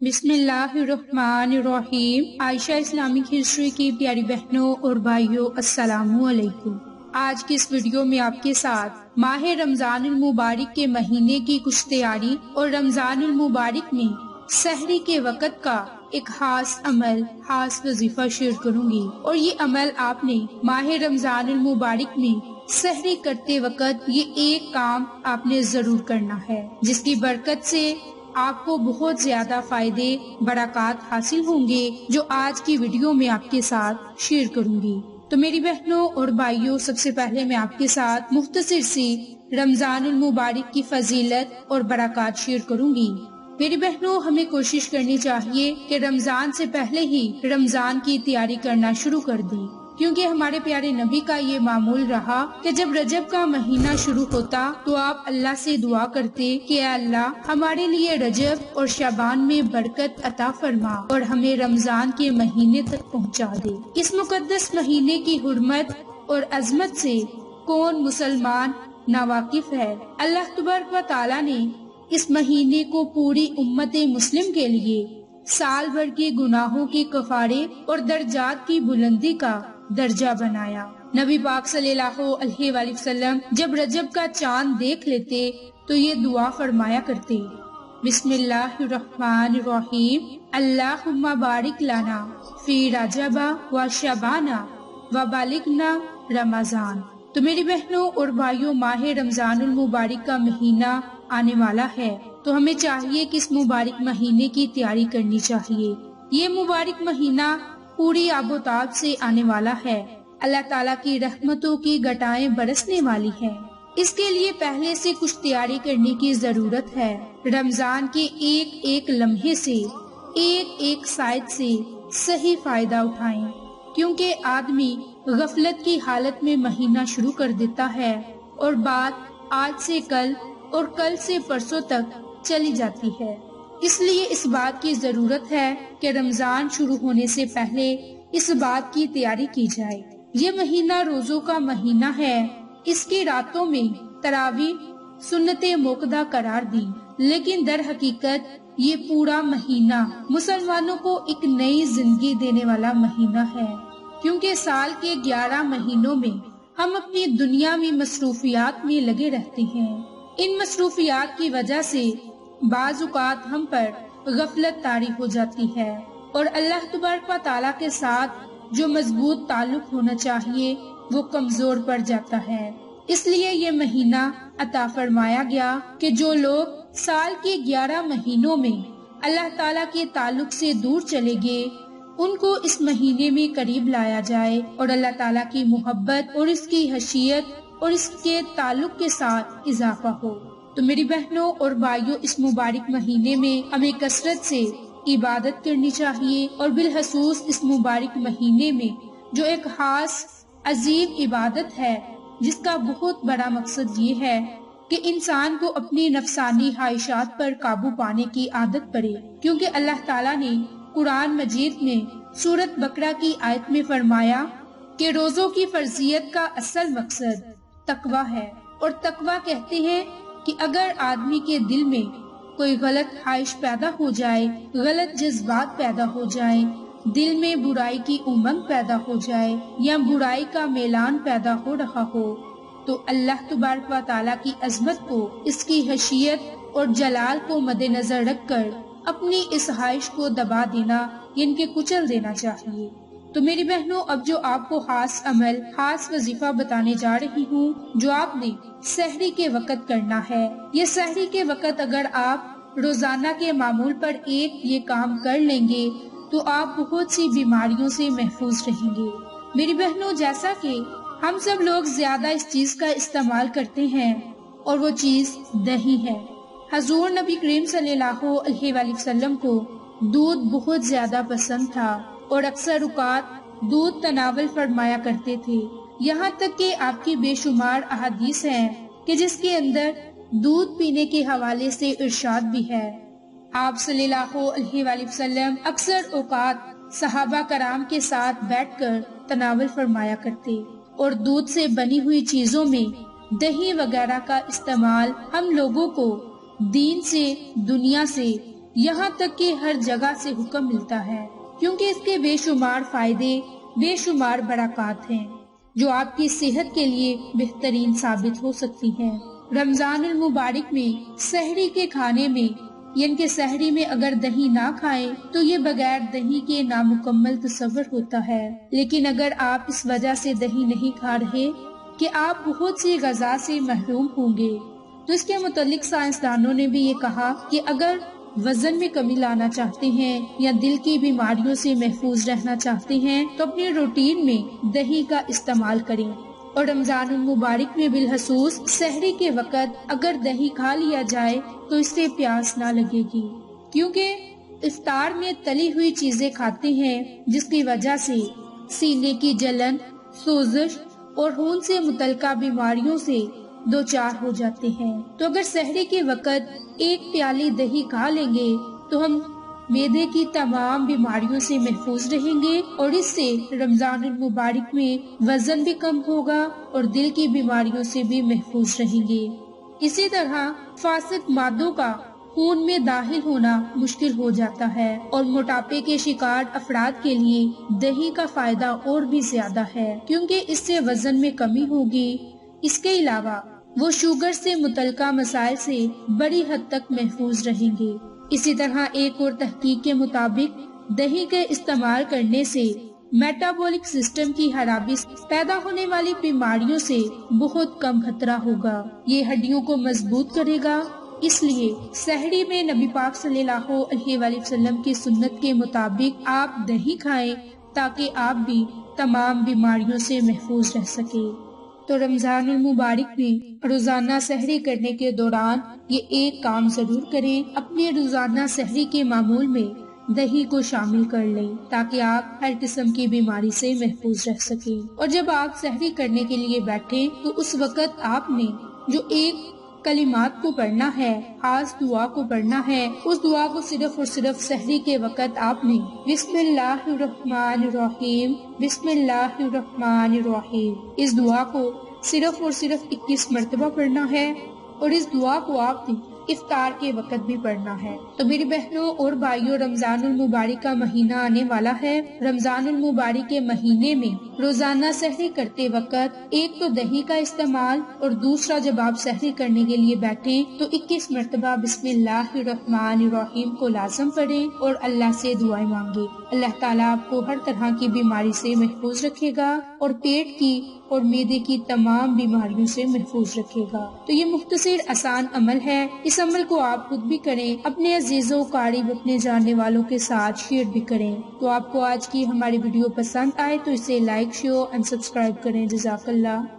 بسم اللہ الرحمن الرحیم۔ عائشہ اسلامک ہسٹری کی پیاری بہنوں اور بھائیوں، السلام علیکم۔ آج کی اس ویڈیو میں آپ کے ساتھ ماہ رمضان المبارک کے مہینے کی کچھ تیاری اور رمضان المبارک میں سحری کے وقت کا ایک خاص عمل، خاص وظیفہ شیئر کروں گی، اور یہ عمل آپ نے ماہ رمضان المبارک میں سحری کرتے وقت یہ ایک کام آپ نے ضرور کرنا ہے، جس کی برکت سے آپ کو بہت زیادہ فائدے، برکات حاصل ہوں گے، جو آج کی ویڈیو میں آپ کے ساتھ شیئر کروں گی۔ تو میری بہنوں اور بھائیوں، سب سے پہلے میں آپ کے ساتھ مختصر سی رمضان المبارک کی فضیلت اور برکات شیئر کروں گی۔ میری بہنوں، ہمیں کوشش کرنی چاہیے کہ رمضان سے پہلے ہی رمضان کی تیاری کرنا شروع کر دیں، کیونکہ ہمارے پیارے نبی کا یہ معمول رہا کہ جب رجب کا مہینہ شروع ہوتا تو آپ اللہ سے دعا کرتے کہ اے اللہ، ہمارے لیے رجب اور شعبان میں برکت عطا فرما اور ہمیں رمضان کے مہینے تک پہنچا دے۔ اس مقدس مہینے کی حرمت اور عظمت سے کون مسلمان ناواقف ہے؟ اللہ تبارک و تعالی نے اس مہینے کو پوری امت مسلم کے لیے سال بھر کے گناہوں کے کفارے اور درجات کی بلندی کا درجہ بنایا۔ نبی پاک صلی اللہ علیہ وآلہ وسلم جب رجب کا چاند دیکھ لیتے تو یہ دعا فرمایا کرتے: بسم اللہ الرحمن الرحیم، اللہم بارک لنا فی رجب و شعبان و بلغنا رمضان۔ تو میری بہنوں اور بھائیوں، ماہ رمضان المبارک کا مہینہ آنے والا ہے، تو ہمیں چاہیے کہ اس مبارک مہینے کی تیاری کرنی چاہیے۔ یہ مبارک مہینہ پوری آب و تاب سے آنے والا ہے، اللہ تعالیٰ کی رحمتوں کی گٹائیں برسنے والی ہے۔ اس کے لیے پہلے سے کچھ تیاری کرنے کی ضرورت ہے۔ رمضان کے ایک ایک لمحے سے، ایک ایک سائد سے صحیح فائدہ اٹھائیں، کیونکہ آدمی غفلت کی حالت میں مہینہ شروع کر دیتا ہے اور بات آج سے کل اور کل سے پرسوں تک چلی جاتی ہے۔ اس لیے اس بات کی ضرورت ہے کہ رمضان شروع ہونے سے پہلے اس بات کی تیاری کی جائے۔ یہ مہینہ روزوں کا مہینہ ہے۔ اس کی راتوں میں تراویح سنت موقدہ قرار دی، لیکن در حقیقت یہ پورا مہینہ مسلمانوں کو ایک نئی زندگی دینے والا مہینہ ہے، کیونکہ سال کے 11 مہینوں میں ہم اپنی دنیا میں مصروفیات میں لگے رہتے ہیں۔ ان مصروفیات کی وجہ سے بعض اوقات ہم پر غفلت طاری ہو جاتی ہے، اور اللہ تبارک و تعالیٰ کے ساتھ جو مضبوط تعلق ہونا چاہیے وہ کمزور پڑ جاتا ہے۔ اس لیے یہ مہینہ عطا فرمایا گیا کہ جو لوگ سال کے 11 مہینوں میں اللہ تعالیٰ کے تعلق سے دور چلے گئے، ان کو اس مہینے میں قریب لایا جائے اور اللہ تعالیٰ کی محبت اور اس کی خشیت اور اس کے تعلق کے ساتھ اضافہ ہو۔ تو میری بہنوں اور بھائیوں، اس مبارک مہینے میں ہمیں کثرت سے عبادت کرنی چاہیے، اور بالخصوص اس مبارک مہینے میں جو ایک خاص عظیم عبادت ہے، جس کا بہت بڑا مقصد یہ ہے کہ انسان کو اپنی نفسانی خواہشات پر قابو پانے کی عادت پڑے، کیونکہ اللہ تعالیٰ نے قرآن مجید میں سورۃ بقرہ کی آیت میں فرمایا کہ روزوں کی فرضیت کا اصل مقصد تقوی ہے، اور تقوی کہتے ہیں کہ اگر آدمی کے دل میں کوئی غلط خواہش پیدا ہو جائے، غلط جذبات پیدا ہو جائیں، دل میں برائی کی امنگ پیدا ہو جائے یا برائی کا میلان پیدا ہو رہا ہو، تو اللہ تبارک و تعالیٰ کی عظمت کو، اس کی حیثیت اور جلال کو مد نظر رکھ کر اپنی اس خواہش کو دبا دینا، یعنی کہ کچل دینا چاہیے۔ تو میری بہنوں، اب جو آپ کو خاص عمل، خاص وظیفہ بتانے جا رہی ہوں، جو آپ نے سحری کے وقت کرنا ہے۔ یہ سحری کے وقت اگر آپ روزانہ کے معمول پر ایک یہ کام کر لیں گے تو آپ بہت سی بیماریوں سے محفوظ رہیں گے۔ میری بہنوں، جیسا کہ ہم سب لوگ زیادہ اس چیز کا استعمال کرتے ہیں، اور وہ چیز دہی ہے۔ حضور نبی کریم صلی اللہ علیہ وآلہ وسلم کو دودھ بہت زیادہ پسند تھا، اور اکثر اوقات دودھ تناول فرمایا کرتے تھے، یہاں تک کہ آپ کی بے شمار احادیث ہیں کہ جس کے اندر دودھ پینے کے حوالے سے ارشاد بھی ہے۔ آپ صلی اللہ علیہ وآلہ وسلم اکثر اوقات صحابہ کرام کے ساتھ بیٹھ کر تناول فرمایا کرتے، اور دودھ سے بنی ہوئی چیزوں میں دہی وغیرہ کا استعمال ہم لوگوں کو دین سے، دنیا سے یہاں تک کہ ہر جگہ سے حکم ملتا ہے، کیونکہ اس کے بے شمار فائدے، بے شمار برکات ہیں جو آپ کی صحت کے لیے بہترین ثابت ہو سکتی ہیں۔ رمضان المبارک میں سحری کے کھانے میں یعنی کہ سحری میں اگر دہی نہ کھائیں تو یہ بغیر دہی کے نامکمل تصور ہوتا ہے، لیکن اگر آپ اس وجہ سے دہی نہیں کھا رہے کہ آپ بہت سی غذا سے محروم ہوں گے، تو اس کے متعلق سائنسدانوں نے بھی یہ کہا کہ اگر وزن میں کمی لانا چاہتے ہیں یا دل کی بیماریوں سے محفوظ رہنا چاہتے ہیں تو اپنے روٹین میں دہی کا استعمال کریں، اور رمضان المبارک میں بالخصوص سحری کے وقت اگر دہی کھا لیا جائے تو اس سے پیاس نہ لگے گی، کیونکہ افطار میں تلی ہوئی چیزیں کھاتے ہیں جس کی وجہ سے سینے کی جلن، سوزش اور خون سے متعلقہ بیماریوں سے دوچار ہو جاتے ہیں۔ تو اگر سحری کے وقت ایک پیالی دہی کھا لیں گے تو ہم معدے کی تمام بیماریوں سے محفوظ رہیں گے، اور اس سے رمضان المبارک میں وزن بھی کم ہوگا اور دل کی بیماریوں سے بھی محفوظ رہیں گے۔ اسی طرح فاسد مادوں کا خون میں داخل ہونا مشکل ہو جاتا ہے، اور موٹاپے کے شکار افراد کے لیے دہی کا فائدہ اور بھی زیادہ ہے، کیونکہ اس سے وزن میں کمی ہوگی۔ اس کے علاوہ وہ شوگر سے متعلقہ مسائل سے بڑی حد تک محفوظ رہیں گے۔ اسی طرح ایک اور تحقیق کے مطابق دہی کے استعمال کرنے سے میٹابولک سسٹم کی خرابی سے پیدا ہونے والی بیماریوں سے بہت کم خطرہ ہوگا۔ یہ ہڈیوں کو مضبوط کرے گا، اس لیے سحری میں نبی پاک صلی اللہ علیہ وآلہ وسلم کی سنت کے مطابق آپ دہی کھائیں تاکہ آپ بھی تمام بیماریوں سے محفوظ رہ سکیں۔ تو رمضان المبارک میں روزانہ سحری کرنے کے دوران یہ ایک کام ضرور کریں، اپنے روزانہ سحری کے معمول میں دہی کو شامل کر لیں تاکہ آپ ہر قسم کی بیماری سے محفوظ رہ سکیں۔ اور جب آپ سحری کرنے کے لیے بیٹھیں تو اس وقت آپ نے جو ایک کلمات کو پڑھنا ہے، خاص دعا کو پڑھنا ہے، اس دعا کو صرف اور صرف سحری کے وقت آپ نے بسم اللہ الرحمن الرحیم، بسم اللہ الرحمن الرحیم، اس دعا کو صرف اور صرف 21 مرتبہ پڑھنا ہے، اور اس دعا کو آپ نے افطار کے وقت بھی پڑھنا ہے۔ تو میری بہنوں اور بھائیوں، رمضان المبارک کا مہینہ آنے والا ہے۔ رمضان المبارک کے مہینے میں روزانہ سحری کرتے وقت ایک تو دہی کا استعمال، اور دوسرا جب آپ سحری کرنے کے لیے بیٹھیں تو 21 مرتبہ بسم اللہ الرحمن الرحیم کو لازم پڑھیں اور اللہ سے دعائیں مانگیں۔ اللہ تعالیٰ آپ کو ہر طرح کی بیماری سے محفوظ رکھے گا اور پیٹ کی اور معدے کی تمام بیماریوں سے محفوظ رکھے گا۔ تو یہ مختصر آسان عمل ہے، اس عمل کو آپ خود بھی کریں، اپنے عزیزوں قریب اپنے جاننے والوں کے ساتھ شیئر بھی کریں۔ تو آپ کو آج کی ہماری ویڈیو پسند آئے تو اسے لائک، شیئر اور سبسکرائب کریں۔ جزاک اللہ۔